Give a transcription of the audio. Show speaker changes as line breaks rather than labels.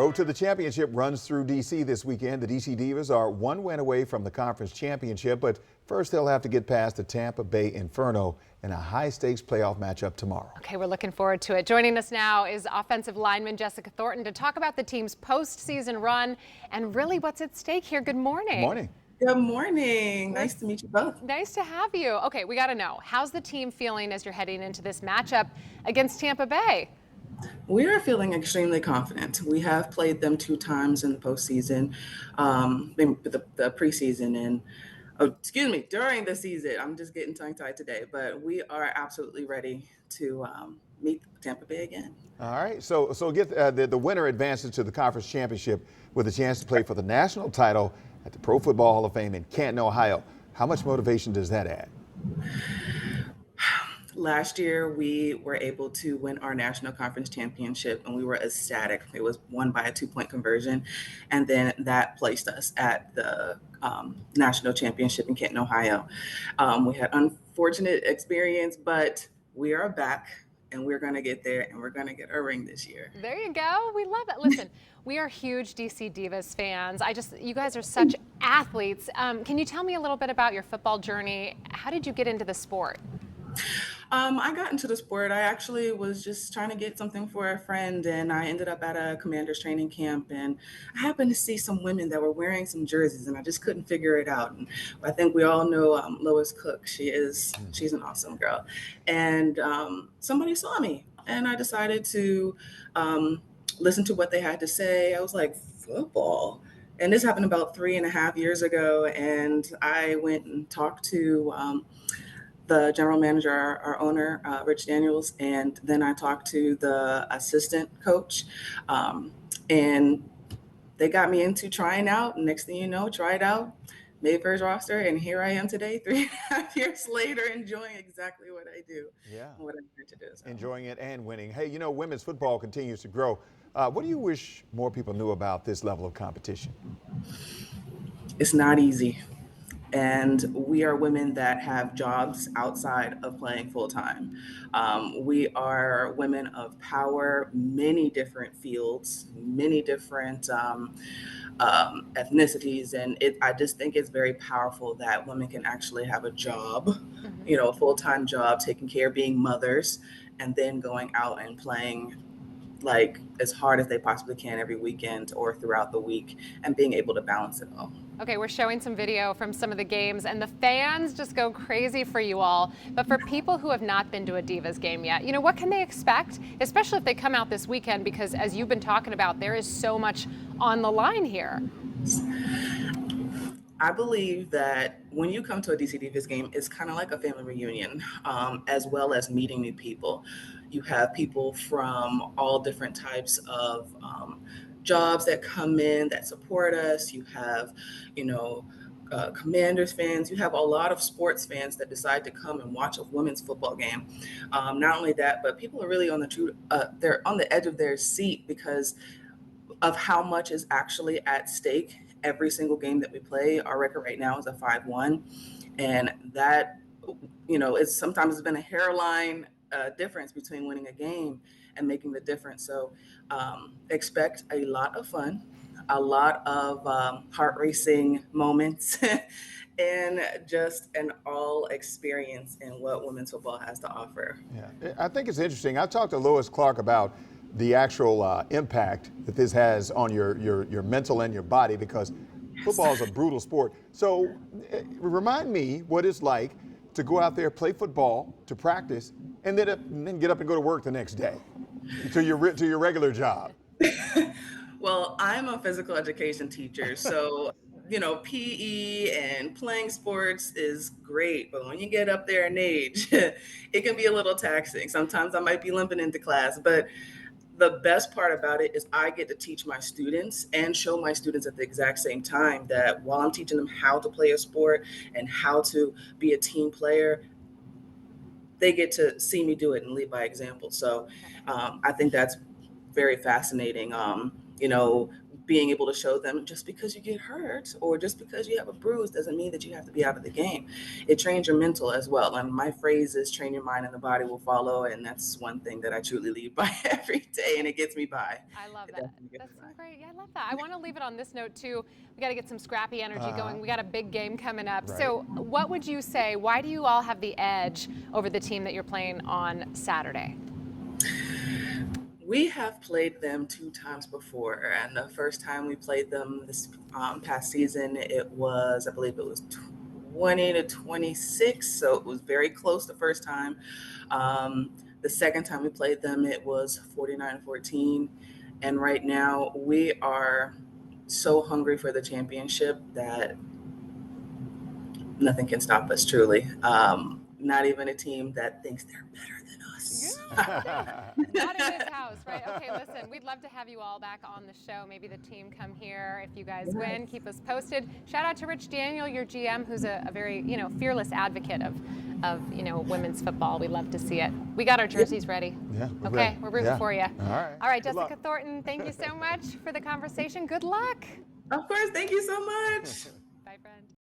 Road to the championship runs through D.C. this weekend. The D.C. Divas are one win away from the conference championship, but first they'll have to get past the Tampa Bay Inferno in a high-stakes playoff matchup tomorrow.
Okay, we're looking forward to it. Joining us now is offensive lineman Jessica Thornton to talk about the team's postseason run and really what's at stake here. Good morning.
Good morning.
Good morning. Nice to meet you both.
Nice to have you. Okay, we got to know, how's the team feeling as you're heading into this matchup against Tampa Bay?
We are feeling extremely confident. We have played them 2 times in the postseason, the preseason, and during the season. I'm just getting tongue-tied today, but we are absolutely ready to meet Tampa Bay again.
All right, so get the winner advances to the conference championship with a chance to play for the national title at the Pro Football Hall of Fame in Canton, Ohio. How much motivation does that add?
Last year, we were able to win our national conference championship, and we were ecstatic. It was won by a 2-point conversion, and then that placed us at the national championship in Canton, Ohio. We had unfortunate experience, but we are back, and we're going to get there, and we're going to get a ring this year.
There you go. We love it. Listen, we are huge DC Divas fans. You guys are such athletes. Can you tell me a little bit about your football journey? How did you get into the sport?
I got into the sport. I actually was just trying to get something for a friend, and I ended up at a commander's training camp, and I happened to see some women that were wearing some jerseys, and I just couldn't figure it out. And I think we all know Lois Cook. She's an awesome girl. And somebody saw me, and I decided to listen to what they had to say. I was like, football? And this happened about 3.5 years ago, and I went and talked to the general manager, our owner, Rich Daniels, and then I talked to the assistant coach, and they got me into trying out. And next thing you know, tried out, made first roster, and here I am today, 3.5 years later, enjoying exactly what I do.
Yeah,
what I'm here to do. So.
Enjoying it and winning. Hey, you know, women's football continues to grow. What do you wish more people knew about this level of competition?
It's not easy. And we are women that have jobs outside of playing full time. We are women of power, many different fields, many different ethnicities. And I just think it's very powerful that women can actually have a job, a full-time job, taking care, being mothers, and then going out and playing like as hard as they possibly can every weekend or throughout the week, and being able to balance it all.
Okay, we're showing some video from some of the games, and the fans just go crazy for you all. But for people who have not been to a Divas game yet, what can they expect, especially if they come out this weekend? Because as you've been talking about, there is so much on the line here.
I believe that when you come to a DC Divas game, it's kind of like a family reunion, as well as meeting new people. You have people from all different types of jobs that come in that support us. You have, Commanders fans. You have a lot of sports fans that decide to come and watch a women's football game. Not only that, but people are really they're on the edge of their seat because of how much is actually at stake every single game that we play. Our record right now is a 5-1, and that, sometimes it's been a hairline difference between winning a game and making the difference. So expect a lot of fun, a lot of heart racing moments, and just an all experience in what women's football has to offer.
Yeah, I think it's interesting. I talked to Lois Clark about the actual impact that this has on your mental and your body, because football is a brutal sport. So remind me what it's like to go out there, play football, to practice, and then get up and go to work the next day to your regular job.
Well, I'm a physical education teacher, so PE and playing sports is great, but when you get up there in age, it can be a little taxing. Sometimes I might be limping into class, but the best part about it is I get to teach my students and show my students at the exact same time that while I'm teaching them how to play a sport and how to be a team player, they get to see me do it and lead by example. So I think that's very fascinating. being able to show them just because you get hurt or just because you have a bruise doesn't mean that you have to be out of the game. It trains your mental as well. And my phrase is train your mind and the body will follow. And that's one thing that I truly lead by every day, and it gets me by.
I love
It
that.
definitely gets
That's
me
so
by.
great. Yeah, I love that. I want to leave it on this note too. We got to get some scrappy energy going. We got a big game coming up.
Right.
So what would you say, why do you all have the edge over the team that you're playing on Saturday?
We have played them 2 times before, and the first time we played them this past season, it was, I believe it was 20-26, so it was very close the first time. The second time we played them, it was 49-14, and right now we are so hungry for the championship that nothing can stop us, truly. Not even a team that thinks they're better than us.
Not in this house, right? Okay, listen, we'd love to have you all back on the show. Maybe the team come here if you guys win. Keep us posted. Shout out to Rich Daniel, your GM, who's a very, fearless advocate of women's football. We love to see it. We got our jerseys ready.
Yeah,
Okay, we're rooting for you.
All
Good
right.
Jessica Thornton, thank you so much for the conversation. Good luck.
Of course, thank you so much.
Bye, friend.